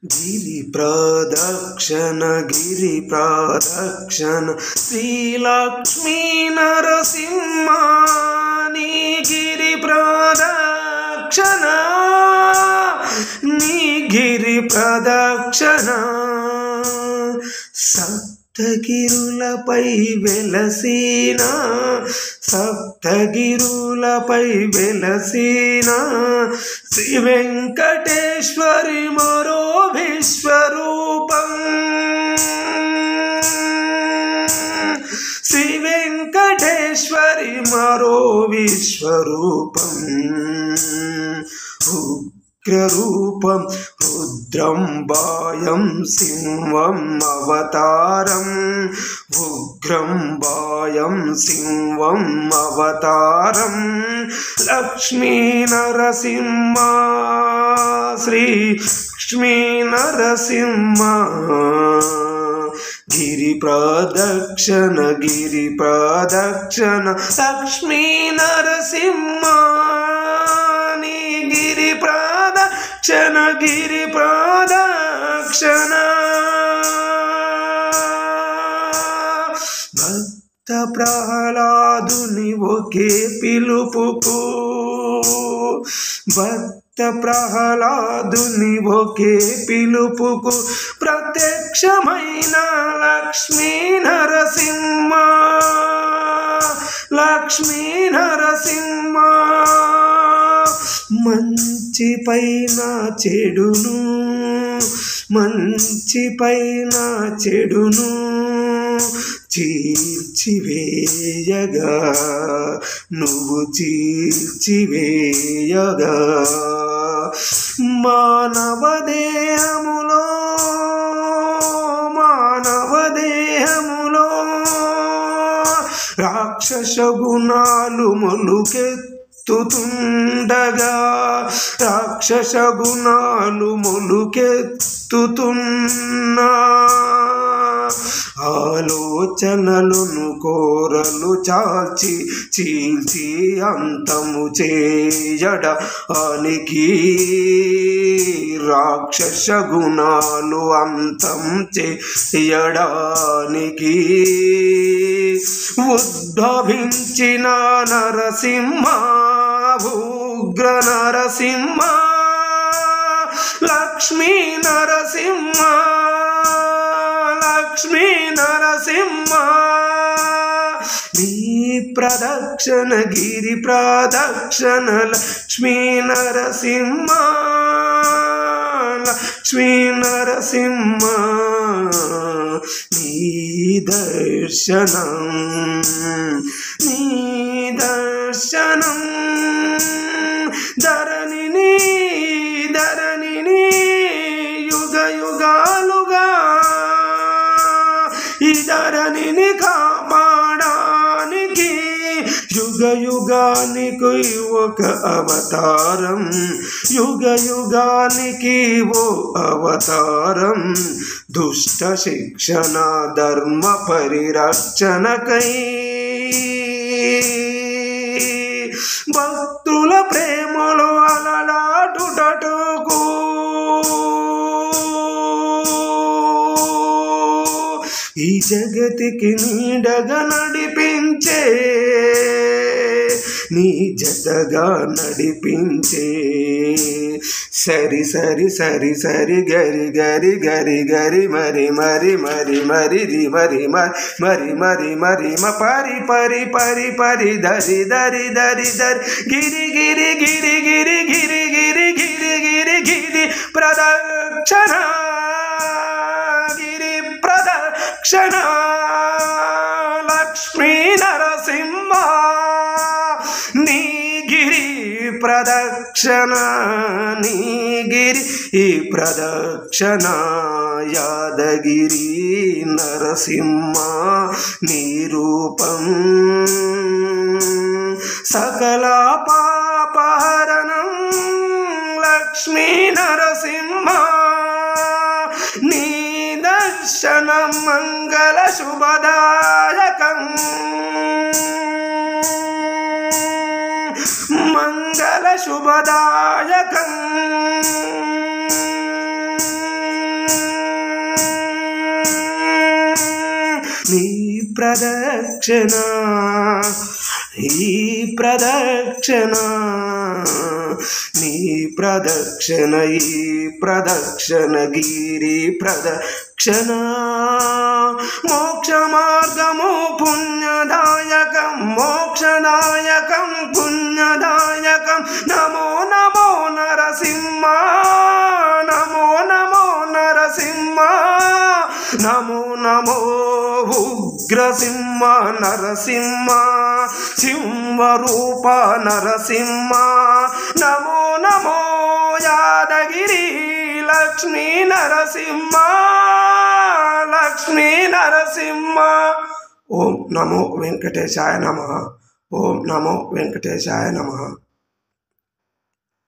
గిరి ప్రదక్షణ శ్రీలక్ష్మీ నరసింహ నీ గిరి ప్రదక్షణ సప్తగిరులపై వెలసిన శ్రీ వెంకటేశ్వరి మరో విశ్వరూపం శ్రీ వెంకటేశ్వరి మరో విశ్వరూపం ఉగ్రరూపం రుద్రం వాయం సింహం అవతారం ఉగ్రం వాయం సింహం అవతారం లక్ష్మీ నరసింహ శ్రీ లక్ష్మీ నరసింహ గిరి ప్రదక్షణ లక్ష్మీ నరసింహ నీ గిరి ప్రదక్షణ భక్త ప్రహ్లాదుని ఒకే పిలుపుకు ప్రత్యక్షమైన లక్ష్మీ నరసింహ మంచి పైన చెడును చీల్చివేయగా నువ్వు చీల్చివేయగా మానవ దేహములో రాక్షస గుణాలు మొలుకెత్తుతుండగా మొలుకెత్తుతున్నా ఆలోచనలను కోరలు చీల్చి అంతము చేయడానికి రాక్షస గుణాలు అంతం చేయడానికి ఉద్భవించిన నరసింహ ఉగ్ర నరసింహ లక్ష్మీ నరసింహ నీ ప్రదక్షణ గిరి ప్రదక్షణ లక్ష్మీ నరసింహ నీ దర్శనం ధరణిని యుగ యుగాలుగా ఈ ధరణిని కాపాడానికి యుగానికి ఒక అవతారం యుగానికి ఓ అవతారం దుష్ట శిక్షణ ధర్మ పరిరక్షణకై భక్తుల ప్రేమలో అలలాడుటకు ఈ జగతికి నీడగా నడిపించే నీ జతగా నడిపించే సరి గరి మరి రి మరి మ పరి దరి గిరి ప్రదక్షణ లక్ష్మీ నరసింహ నీ గిరి ప్రదక్షణ ప్రదక్షణ యాదగిరి నరసింహ నీ రూపం సకల పాపహరణం లక్ష్మీ నరసింహ నీ దర్శనం మంగళ శుభదాయకం మంగళ శుభదాయకం నీ ప్రదక్షిణ ఈ ప్రదక్షిణ నీ ప్రదక్షిణ ఈ ప్రదక్షిణ గిరి ప్రదక్షిణ మోక్ష మార్గము పుణ్యదాయకం మోక్షదాయకం పుణ్యదాయకం నమో నమో నరసింహ నమో నమో నరసింహ నమో నమో ఉగ్రసింహ నరసింహ సింహరూప నరసింహ నమో నమో యాదగిరి లక్ష్మీ నరసింహ లక్ష్మీ నరసింహ ఓం నమో వెంకటేశాయ నమః ఓం నమో వెంకటేశాయ నమః